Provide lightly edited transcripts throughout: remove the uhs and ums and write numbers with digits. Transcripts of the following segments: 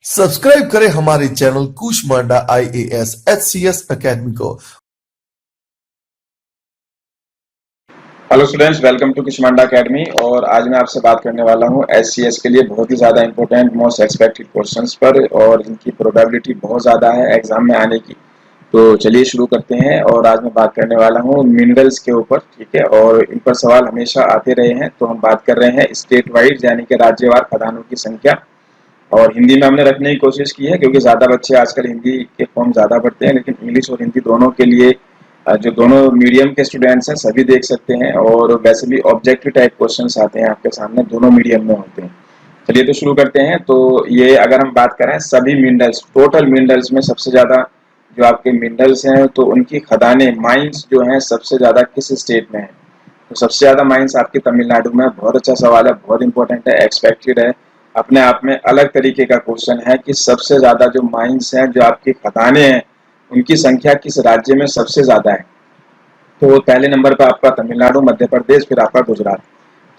Subscribe करें हमारे channel Kushmanda IAS HCS academy को। Hello students, welcome to Kushmanda academy. और आज मैं आपसे बात करने वाला हूं एचसीएस के लिए बहुत ही ज़्यादा इंपॉर्टेंट मोस्ट एक्सपेक्टेड क्वेश्चंस पर, और इनकी प्रोबेबिलिटी बहुत ज़्यादा है एग्जाम में आने की। तो चलिए शुरू करते हैं। और आज मैं बात करने वाला हूं मिनरल्स के ऊपर, ठीक है। और इन पर सवाल हमेशा आते रहे हैं। तो हम बात कर रहे हैं स्टेट वाइड यानी कि राज्यवार खदानों की संख्या, और हिंदी में हमने रखने की कोशिश की है क्योंकि ज़्यादा बच्चे आजकल हिंदी के फॉर्म ज़्यादा पढ़ते हैं, लेकिन इंग्लिश और हिंदी दोनों के लिए जो दोनों मीडियम के स्टूडेंट्स हैं सभी देख सकते हैं। और वैसे भी ऑब्जेक्टिव टाइप क्वेश्चंस आते हैं आपके सामने, दोनों मीडियम में होते हैं। चलिए तो शुरू करते हैं। तो ये अगर हम बात करें सभी मिनरल्स, टोटल मिनरल्स में सबसे ज़्यादा जो आपके मिनरल्स हैं तो उनकी खदानें माइंस जो हैं सबसे ज़्यादा किस स्टेट में है? तो सबसे ज़्यादा माइंस आपकी तमिलनाडु में। बहुत अच्छा सवाल है, बहुत इंपॉर्टेंट है, एक्सपेक्टेड है, अपने आप में अलग तरीके का क्वेश्चन है कि सबसे ज़्यादा जो माइंस हैं, जो आपकी खदानें हैं, उनकी संख्या किस राज्य में सबसे ज़्यादा है? तो पहले नंबर पर आपका तमिलनाडु, मध्य प्रदेश, फिर आपका गुजरात,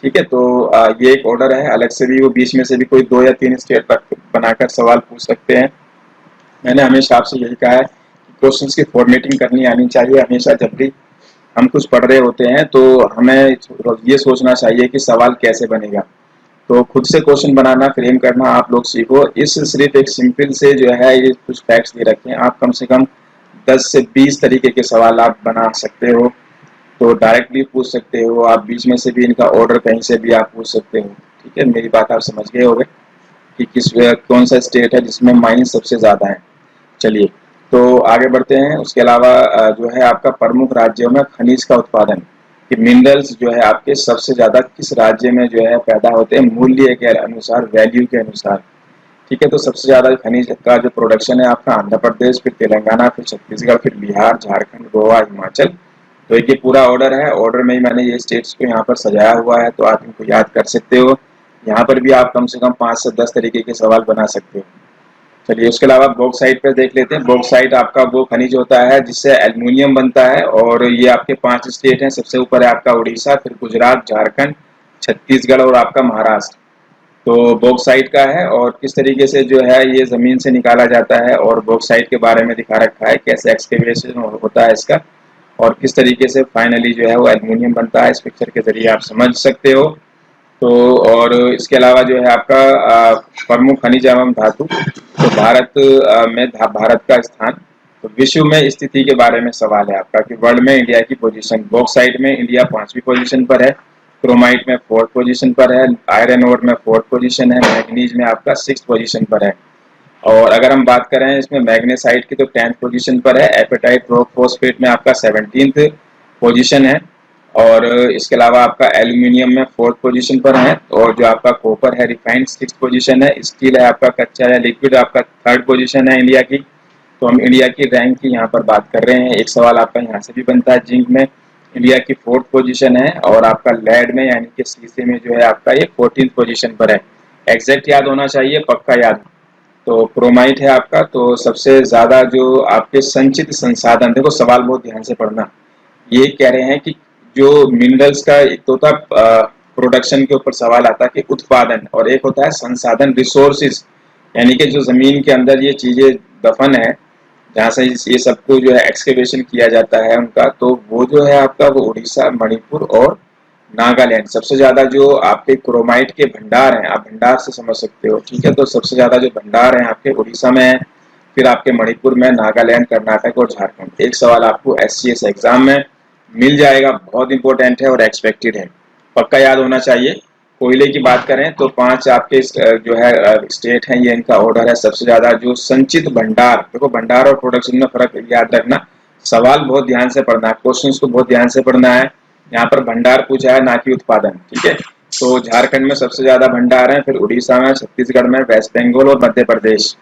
ठीक है। तो ये एक ऑर्डर है, अलग से भी वो बीच में से भी कोई 2 या 3 स्टेट तक बनाकर सवाल पूछ सकते हैं। मैंने हमेशा आपसे यही कहा है कि क्वेश्चंस की फॉर्मेटिंग करनी आनी चाहिए। हमेशा जब भी हम कुछ पढ़ रहे होते हैं तो हमें ये सोचना चाहिए कि सवाल कैसे बनेगा। तो खुद से क्वेश्चन बनाना, फ्रेम करना आप लोग सीखो। इस सिर्फ एक सिंपल से जो है ये कुछ फैक्ट्स दे रखे हैं, आप कम से कम 10 से 20 तरीके के सवाल आप बना सकते हो। तो डायरेक्ट भी पूछ सकते हो आप, बीच में से भी इनका ऑर्डर कहीं से भी आप पूछ सकते हो, ठीक है। मेरी बात आप समझ गए होंगे कि कौन सा स्टेट है जिसमें माइंस सबसे ज़्यादा है। चलिए तो आगे बढ़ते हैं। उसके अलावा जो है आपका प्रमुख राज्यों में खनिज का उत्पादन, कि मिनरल्स जो है आपके सबसे ज़्यादा किस राज्य में जो है पैदा होते हैं मूल्य के अनुसार, वैल्यू के अनुसार, ठीक है। तो सबसे ज़्यादा खनिज का जो प्रोडक्शन है आपका आंध्र प्रदेश, फिर तेलंगाना, फिर छत्तीसगढ़, फिर बिहार, झारखंड, गोवा, हिमाचल। तो एक ये पूरा ऑर्डर है, ऑर्डर में ही मैंने ये स्टेट्स को यहाँ पर सजाया हुआ है, तो आप इनको याद कर सकते हो। यहाँ पर भी आप कम से कम 5 से 10 तरीके के सवाल बना सकते हो। चलिए उसके अलावा बॉक्साइट पर देख लेते हैं। बॉक्साइट आपका वो खनिज होता है जिससे एल्युमिनियम बनता है, और ये आपके 5 स्टेट हैं। सबसे ऊपर है आपका उड़ीसा, फिर गुजरात, झारखंड, छत्तीसगढ़ और आपका महाराष्ट्र। तो बॉक्साइट का है, और किस तरीके से जो है ये ज़मीन से निकाला जाता है, और बॉक्साइट के बारे में दिखा रखा है कैसे एक्सकेवेशन होता है इसका, और किस तरीके से फाइनली जो है वो एल्युमिनियम बनता है। इस पिक्चर के जरिए आप समझ सकते हो। तो और इसके अलावा जो है आपका प्रमुख खनिज एवं धातु, तो भारत में भारत का स्थान, तो विश्व में स्थिति के बारे में सवाल है आपका कि वर्ल्ड में इंडिया की पोजीशन। बॉक्साइट में इंडिया 5वीं पोजीशन पर है, क्रोमाइट में 4th पोजीशन पर है, आयरन ओर में 4th पोजीशन है, मैग्नीज में आपका 6th पोजीशन पर है। और अगर हम बात करें इसमें मैग्नेसाइट की तो 10th पोजीशन पर है, एपेटाइट रॉक फॉस्फेट में आपका 17th पोजीशन है। और इसके अलावा आपका एल्यूमिनियम में 4th पोजीशन पर है, और जो आपका कॉपर है रिफाइंड 6th पोजीशन है, स्टील है आपका कच्चा या लिक्विड आपका 3rd पोजीशन है इंडिया की। तो हम इंडिया की रैंक की यहाँ पर बात कर रहे हैं। एक सवाल आपका यहाँ से भी बनता है। जिंक में इंडिया की 4th पोजीशन है, और आपका लेड में यानी कि सीसे में जो है आपका ये 14th पोजीशन पर है। एग्जैक्ट याद होना चाहिए, पक्का याद। तो क्रोमाइट है आपका, तो सबसे ज्यादा जो आपके संचित संसाधन, देखो सवाल बहुत ध्यान से पढ़ना। ये कह रहे हैं कि जो मिनरल्स का एक तो होता प्रोडक्शन के ऊपर सवाल आता है कि उत्पादन, और एक होता है संसाधन, रिसोर्सेज, यानी कि जो जमीन के अंदर ये चीजें दफन है, जहाँ से ये सबको जो है एक्सकेवेशन किया जाता है उनका, तो वो जो है आपका वो उड़ीसा, मणिपुर और नागालैंड। सबसे ज्यादा जो आपके क्रोमाइट के भंडार हैं, आप भंडार से समझ सकते हो, ठीक है। तो सबसे ज्यादा जो भंडार हैं आपके उड़ीसा में है, फिर आपके मणिपुर में, नागालैंड, कर्नाटक और झारखंड। एक सवाल आपको एचसीएस एग्जाम में मिल जाएगा, बहुत इंपॉर्टेंट है और एक्सपेक्टेड है, पक्का याद होना चाहिए। कोयले की बात करें तो 5 आपके जो है स्टेट हैं, ये इनका ऑर्डर है। सबसे ज्यादा जो संचित भंडार, देखो भंडार और प्रोडक्शन में फर्क याद रखना, सवाल बहुत ध्यान से पढ़ना है, क्वेश्चंस को बहुत ध्यान से पढ़ना है। यहाँ पर भंडार पूछा है, ना कि उत्पादन, ठीक है। तो झारखंड में सबसे ज्यादा भंडार है, फिर उड़ीसा में, छत्तीसगढ़ में, वेस्ट बंगाल और मध्य प्रदेश।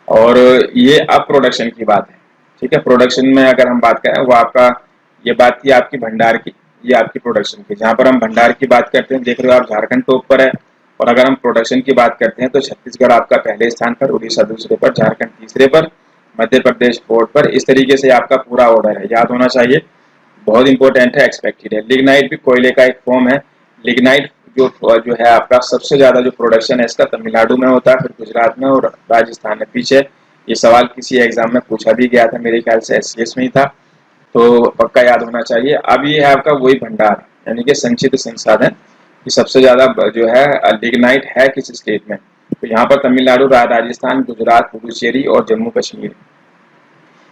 और ये अब प्रोडक्शन की बात है, ठीक है। प्रोडक्शन में अगर हम बात करें, वो आपका ये बात थी आपकी भंडार की, ये आपकी प्रोडक्शन की। जहाँ पर हम भंडार की बात करते हैं, देख रहे हो आप, झारखंड तो ऊपर है। और अगर हम प्रोडक्शन की बात करते हैं तो छत्तीसगढ़ आपका पहले स्थान पर, उड़ीसा दूसरे पर, झारखंड तीसरे पर, मध्य प्रदेश 4th पर। इस तरीके से आपका पूरा ऑर्डर है, याद होना चाहिए, बहुत इंपॉर्टेंट है, एक्सपेक्टेड है। लिग्नाइट भी कोयले का एक फॉर्म है। लिग्नाइट जो है आपका सबसे ज्यादा जो प्रोडक्शन है इसका तमिलनाडु में होता है, फिर गुजरात में और राजस्थान में। पीछे ये सवाल किसी एग्जाम में पूछा भी गया था, मेरे ख्याल से एससीएस में ही था, तो पक्का याद होना चाहिए। अब ये है आपका वही भंडार, यानी कि संचित संसाधन कि सबसे ज्यादा जो है लिग्नाइट है किस स्टेट में, तो यहाँ पर तमिलनाडु, राजस्थान, गुजरात, पुडुचेरी और जम्मू कश्मीर।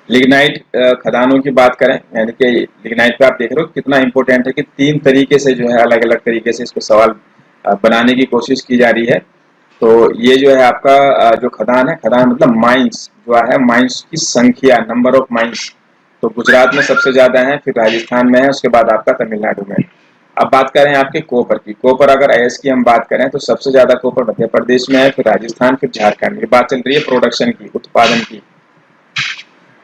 लिग्नाइट खदानों की बात करें, यानी कि लिग्नाइट पे आप देख रहे हो कितना इंपॉर्टेंट है कि 3 तरीके से जो है अलग अलग तरीके से इसको सवाल बनाने की कोशिश की जा रही है। तो ये जो है आपका जो खदान है, खदान मतलब माइंस जो है, माइंस की संख्या, नंबर ऑफ माइंस, तो गुजरात में सबसे ज्यादा है, फिर राजस्थान में है, उसके बाद आपका तमिलनाडु में। अब बात करें आपके कॉपर की, कॉपर अगर अयस्क की हम बात करें तो सबसे ज्यादा कॉपर मध्य प्रदेश में है, फिर राजस्थान, फिर झारखंड। ये बात चल रही है प्रोडक्शन की, उत्पादन की।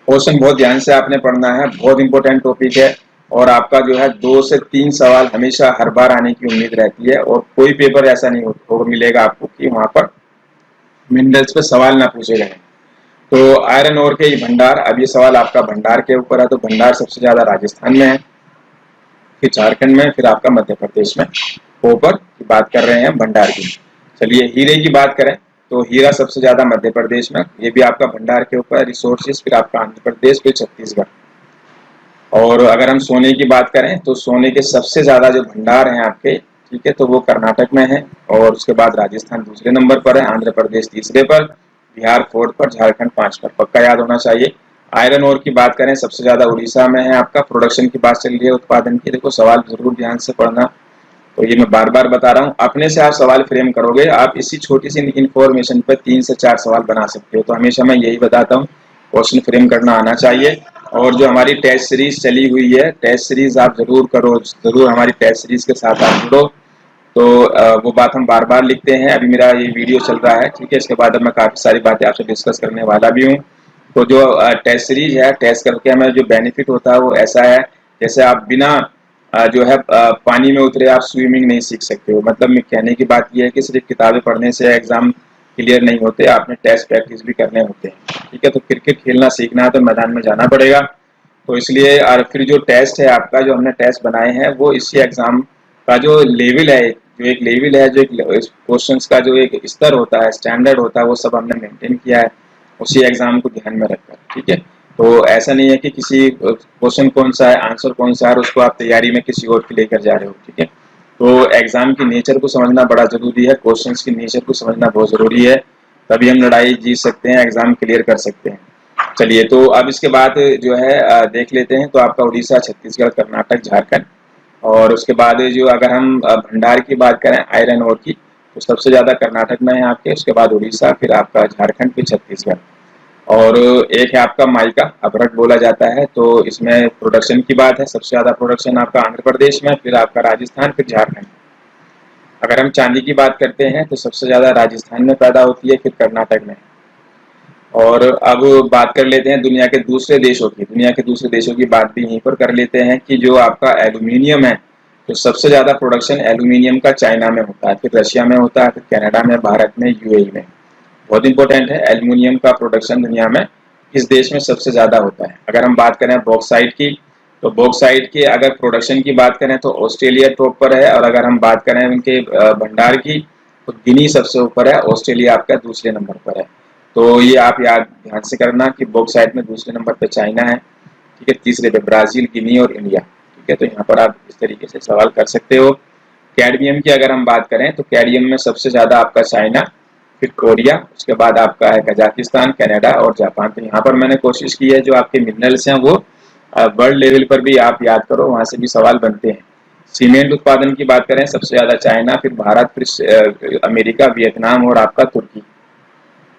क्वेश्चन बहुत ध्यान से आपने पढ़ना है, बहुत इंपॉर्टेंट टॉपिक है, और आपका जो है 2 से 3 सवाल हमेशा हर बार आने की उम्मीद रहती है, और कोई पेपर ऐसा नहीं हो मिलेगा आपको कि वहां पर मिनरल्स पे सवाल ना पूछे गए। तो आयरन ओर के भंडार, अब ये सवाल आपका भंडार के ऊपर है, तो भंडार सबसे ज्यादा राजस्थान में है, फिर झारखंड में, फिर आपका मध्य प्रदेश में। कॉपर की बात कर रहे हैं, भंडार की। चलिए हीरे की बात करें तो हीरा सबसे ज्यादा मध्य प्रदेश में, ये भी आपका भंडार के ऊपर। रिसोर्सेज फिर आपका आंध्र प्रदेश, फिर छत्तीसगढ़। और अगर हम सोने की बात करें तो सोने के सबसे ज्यादा जो भंडार हैं आपके, ठीक है, तो वो कर्नाटक में है, और उसके बाद राजस्थान दूसरे नंबर पर है, आंध्र प्रदेश तीसरे पर, बिहार 4th पर, झारखंड 5 पर। पक्का याद होना चाहिए। आयरन ओर की बात करें सबसे ज्यादा उड़ीसा में है आपका। प्रोडक्शन की बात चल रही है, उत्पादन की, देखो सवाल जरूर ध्यान से पढ़ना, तो ये मैं बार बार बता रहा हूँ। अपने से आप सवाल फ्रेम करोगे, आप इसी छोटी सी इन्फॉर्मेशन पर 3 से 4 सवाल बना सकते हो। तो हमेशा मैं यही बताता हूँ, क्वेश्चन फ्रेम करना आना चाहिए। और जो हमारी टेस्ट सीरीज चली हुई है, टेस्ट सीरीज आप जरूर करो, जरूर हमारी टेस्ट सीरीज के साथ आप जुड़ो। तो वो बात हम बार बार लिखते हैं। अभी मेरा ये वीडियो चल रहा है, ठीक है, इसके बाद अब मैं काफी सारी बातें आपसे डिस्कस करने वाला भी हूँ। तो जो टेस्ट सीरीज है, टेस्ट करके हमें जो बेनिफिट होता है वो ऐसा है, जैसे आप बिना जो है पानी में उतरे आप स्विमिंग नहीं सीख सकते हो। मतलब मैं कहने की बात यह है कि सिर्फ किताबें पढ़ने से एग्जाम क्लियर नहीं होते, आपने टेस्ट प्रैक्टिस भी करने होते हैं, ठीक है। तो क्रिकेट खेलना सीखना है तो मैदान में जाना पड़ेगा। तो इसलिए और फिर जो टेस्ट है आपका, जो हमने टेस्ट बनाए हैं, वो इसी एग्जाम का जो लेवल है, जो एक लेवल है, जो एक क्वेश्चंस का जो एक स्तर होता है, स्टैंडर्ड होता है, वो सब हमने मेंटेन किया है उसी एग्जाम को ध्यान में रखकर, ठीक है। तो ऐसा नहीं है कि किसी क्वेश्चन कौन सा है, आंसर कौन सा है, और उसको आप तैयारी में किसी और की लेकर जा रहे हो, ठीक है। तो एग्जाम की नेचर को समझना बड़ा जरूरी है, क्वेश्चंस की नेचर को समझना बहुत जरूरी है, तभी हम लड़ाई जीत सकते हैं, एग्जाम क्लियर कर सकते हैं। चलिए, तो अब इसके बाद जो है देख लेते हैं। तो आपका उड़ीसा, छत्तीसगढ़, कर्नाटक, झारखंड, और उसके बाद जो अगर हम भंडार की बात करें आयरन ओर की, तो सबसे ज्यादा कर्नाटक में है आपके, उसके बाद उड़ीसा, फिर आपका झारखंड, फिर छत्तीसगढ़। और एक है आपका माइका, अभ्रक बोला जाता है। तो इसमें प्रोडक्शन की बात है, सबसे ज्यादा प्रोडक्शन आपका आंध्र प्रदेश में, फिर आपका राजस्थान, फिर झारखंड। अगर हम चांदी की बात करते हैं तो सबसे ज्यादा राजस्थान में पैदा होती है, फिर कर्नाटक में। और अब बात कर लेते हैं दुनिया के दूसरे देशों की। दुनिया के दूसरे देशों की बात भी यहीं पर कर लेते हैं कि जो आपका एल्यूमिनियम है, तो सबसे ज्यादा प्रोडक्शन एल्यूमिनियम का चाइना में होता है, फिर रशिया में होता है, फिर कनाडा में, भारत में, यूएई में। बहुत इंपॉर्टेंट है, एल्यूमिनियम का प्रोडक्शन दुनिया में किस देश में सबसे ज्यादा होता है। अगर हम बात करें बॉक्साइट की, तो बॉक्साइट के अगर प्रोडक्शन की बात करें तो ऑस्ट्रेलिया टॉप पर है, और अगर हम बात करें उनके भंडार की, तो गिनी सबसे ऊपर है, ऑस्ट्रेलिया आपका दूसरे नंबर पर है। तो ये आप याद ध्यान से करना कि बॉक्साइट में दूसरे नंबर पर चाइना है, ठीक है, तीसरे पे ब्राजील, गिनी और इंडिया, ठीक है। तो यहाँ पर आप इस तरीके से सवाल कर सकते हो। कैडमियम की अगर हम बात करें तो कैडमियम में सबसे ज्यादा आपका चाइना, फिर कोरिया, उसके बाद आपका है कजाकिस्तान, कनाडा और जापान। तो यहाँ पर मैंने कोशिश की है जो आपके मिनरल्स हैं वो वर्ल्ड लेवल पर भी आप याद करो, वहां से भी सवाल बनते हैं। सीमेंट उत्पादन की बात करें सबसे ज्यादा चाइना, फिर भारत, फिर अमेरिका, वियतनाम और आपका तुर्की।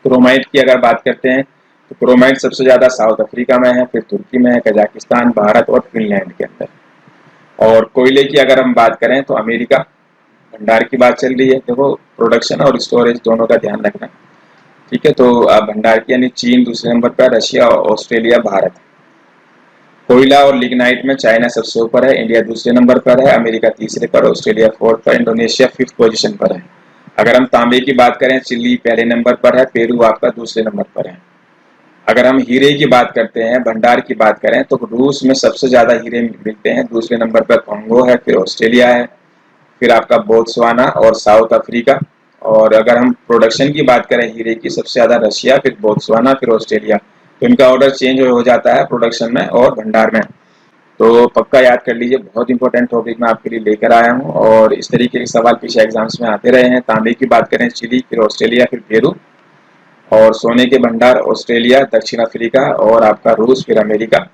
क्रोमाइट की अगर बात करते हैं तो क्रोमाइट सबसे ज्यादा साउथ अफ्रीका में है, फिर तुर्की में है, कजाकिस्तान, भारत और फिनलैंड के अंदर। और कोयले की अगर हम बात करें तो अमेरिका, भंडार की बात चल रही है, देखो प्रोडक्शन और स्टोरेज दोनों का ध्यान रखना, ठीक है। तो भंडार की यानी चीन दूसरे नंबर पर, रशिया, ऑस्ट्रेलिया, भारत। कोयला और लिग्नाइट में चाइना सबसे ऊपर है, इंडिया दूसरे नंबर पर है, अमेरिका तीसरे पर, ऑस्ट्रेलिया 4th पर, इंडोनेशिया 5th पोजीशन पर है। अगर हम तांबे की बात करें, चिली पहले नंबर पर है, पेरू आपका दूसरे नंबर पर है। अगर हम हीरे की बात करते हैं, भंडार की बात करें, तो रूस में सबसे ज्यादा हीरे मिलते हैं, दूसरे नंबर पर कॉन्गो है, फिर ऑस्ट्रेलिया है, फिर आपका बोत्सवाना और साउथ अफ्रीका। और अगर हम प्रोडक्शन की बात करें हीरे की, सबसे ज़्यादा रशिया, फिर बोत्सवाना, फिर ऑस्ट्रेलिया। तो इनका ऑर्डर चेंज हो जाता है प्रोडक्शन में और भंडार में। तो पक्का याद कर लीजिए, बहुत इंपॉर्टेंट टॉपिक मैं आपके लिए लेकर आया हूँ और इस तरीके के सवाल पीछे एग्जाम्स में आते रहे हैं। तांबे की बात करें चिली, फिर ऑस्ट्रेलिया, फिर पेरू। और सोने के भंडार ऑस्ट्रेलिया, दक्षिण अफ्रीका और आपका रूस, फिर अमेरिका।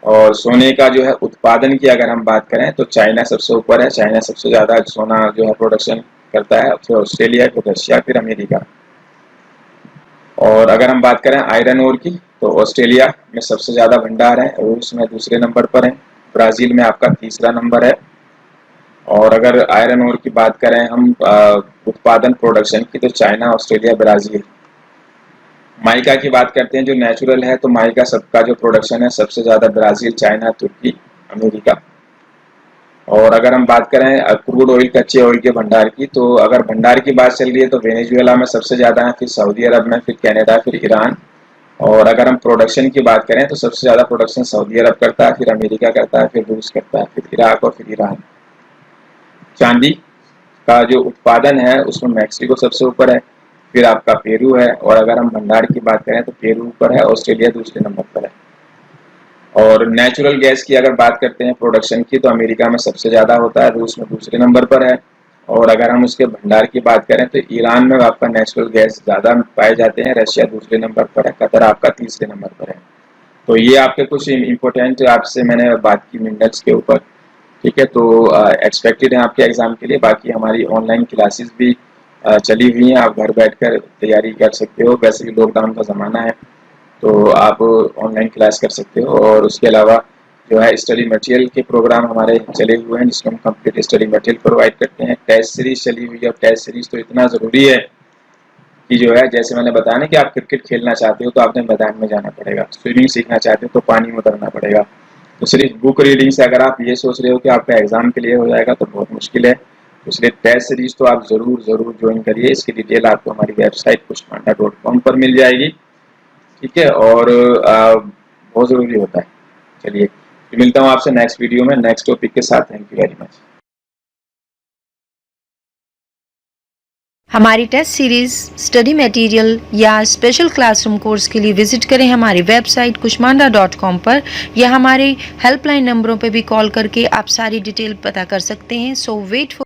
और सोने का जो है उत्पादन की अगर हम बात करें तो चाइना सबसे ऊपर है, चाइना सबसे ज़्यादा सोना जो है प्रोडक्शन करता है, फिर ऑस्ट्रेलिया, फिर रशिया, फिर अमेरिका। और अगर हम बात करें आयरन ओर की तो ऑस्ट्रेलिया में सबसे ज़्यादा भंडार है, रूस में दूसरे नंबर पर है, ब्राज़ील में आपका तीसरा नंबर है। और अगर आयरन ओर की बात करें हम उत्पादन प्रोडक्शन की तो चाइना, ऑस्ट्रेलिया, ब्राज़ील। माइका की बात करते हैं जो नेचुरल है, तो माइका सबका जो प्रोडक्शन है सबसे ज़्यादा ब्राज़ील, चाइना, तुर्की, अमेरिका। और अगर हम बात करें क्रूड ऑयल, कच्चे ऑयल के भंडार की, तो अगर भंडार की बात चल रही है तो वेनेजुएला में सबसे ज़्यादा है, फिर सऊदी अरब में, फिर कनाडा, फिर ईरान। और अगर हम प्रोडक्शन की बात करें तो सबसे ज़्यादा प्रोडक्शन सऊदी अरब करता है, फिर अमेरिका करता है, फिर रूस करता है, फिर इराक और फिर ईरान। चांदी का जो उत्पादन है उसमें मैक्सिको सबसे ऊपर है, फिर आपका पेरू है। और अगर हम भंडार की बात करें तो पेरू ऊपर है, ऑस्ट्रेलिया दूसरे नंबर पर है। और नेचुरल गैस की अगर बात करते हैं प्रोडक्शन की तो अमेरिका में सबसे ज़्यादा होता है, रूस में दूसरे नंबर पर है। और अगर हम उसके भंडार की बात करें तो ईरान में आपका नेचुरल गैस ज़्यादा पाए जाते हैं, रशिया दूसरे नंबर पर है, कतर आपका तीसरे नंबर पर है। तो ये आपके कुछ इम्पोर्टेंट आपसे मैंने बात की मिनरल्स के ऊपर, ठीक है। तो एक्सपेक्टेड है आपके एग्ज़ाम के लिए। बाकी हमारी ऑनलाइन क्लासेस भी चली हुई हैं, आप घर बैठकर तैयारी कर सकते हो। वैसे भी लॉकडाउन का ज़माना है तो आप ऑनलाइन क्लास कर सकते हो। और उसके अलावा जो है स्टडी मटेरियल के प्रोग्राम हमारे चले हुए हैं जिसमें हम कंप्लीट स्टडी मटेरियल प्रोवाइड करते हैं। टेस्ट सीरीज चली हुई है, और टेस्ट सीरीज तो इतना ज़रूरी है कि जो है जैसे मैंने बताया ना कि आप क्रिकेट खेलना चाहते हो तो आपने मैदान में जाना पड़ेगा, स्विमिंग सीखना चाहते हो तो पानी में उतरना पड़ेगा। तो सिर्फ बुक रीडिंग से अगर आप ये सोच रहे हो कि आपका एग्जाम क्लियर हो जाएगा तो बहुत मुश्किल है। तो इसलिए टेस्ट सीरीज तो आप ज़रूर ज्वाइन करिए। इसकी डिटेल आपको हमारी वेबसाइट kushmanda.com पर मिल जाएगी, ठीक है। और बहुत ज़रूरी होता है। चलिए मिलता हूँ आपसे नेक्स्ट वीडियो में नेक्स्ट टॉपिक के साथ। Thank you very much. हमारी टेस्ट सीरीज, स्टडी मटेरियल या स्पेशल क्लासरूम कोर्स के लिए विजिट करें हमारी वेबसाइट kushmanda.com पर, या हमारे हेल्पलाइन नंबरों पर भी कॉल करके आप सारी डिटेल पता कर सकते हैं। सो वेट फॉर